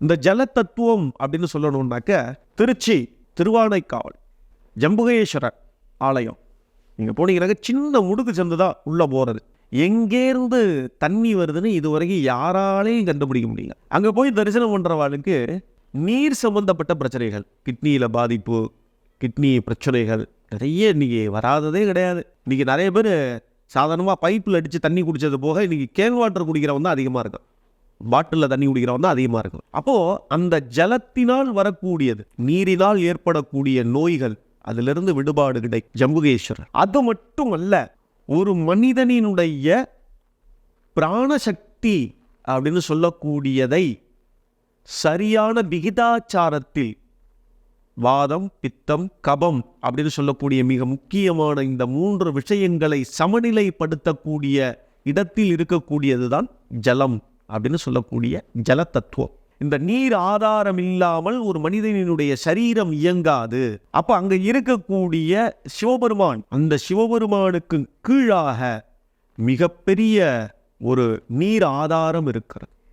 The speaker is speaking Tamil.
இந்த ஜல தத்துவம் அப்படின்னு சொல்லணும்னாக்க திருச்சி திருவானைக்காவல் ஜம்புகேஸ்வரர் ஆலயம் நீங்கள் போனீங்கன்னாக்க சின்ன முடுக்கு சந்து தான் உள்ளே போகிறது. எங்கேருந்து தண்ணி வருதுன்னு இதுவரைக்கும் யாராலையும் கண்டுபிடிக்க முடியல. அங்கே போய் தரிசனம் பண்ணுறவாளுக்கு நீர் சம்பந்தப்பட்ட பிரச்சனைகள், கிட்னியில் பாதிப்பு, கிட்னி பிரச்சனைகள் நிறைய இன்றைக்கி வராததே கிடையாது. இன்றைக்கி நிறைய பேர் சாதாரணமாக பைப்பில் அடித்து தண்ணி குடித்தது போக இன்றைக்கி கேன் வாட்டர் குடிக்கிறவன் தான் அதிகமாக இருக்கும், பாட்டிலில் தண்ணி குடிக்கிறவன் தான் அதிகமாக இருக்கும். அப்போது அந்த ஜலத்தினால் வரக்கூடியது, நீரினால் ஏற்படக்கூடிய நோய்கள், அதிலிருந்து விடுபாடு கிடைக்கும் ஜம்புகேஸ்வரர். அது மட்டும் அல்ல, ஒரு மனிதனினுடைய பிராணசக்தி அப்படின்னு சொல்லக்கூடியதை சரியான விகிதாச்சாரத்தில் வாதம், பித்தம், கபம் அப்படின்னு சொல்லக்கூடிய மிக முக்கியமான இந்த 3 விஷயங்களை சமநிலைப்படுத்தக்கூடிய இடத்தில் இருக்கக்கூடியதுதான் ஜலம் அப்படின்னு சொல்லக்கூடிய ஜல தத்துவம். இந்த நீர் ஆதாரம் இல்லாமல் ஒரு மனிதனினுடைய சரீரம் இயங்காது. அப்ப அங்க இருக்கக்கூடிய சிவபெருமான், அந்த சிவபெருமானுக்கு கீழாக மிகப்பெரிய ஒரு நீர் ஆதாரம் இருக்கிறது.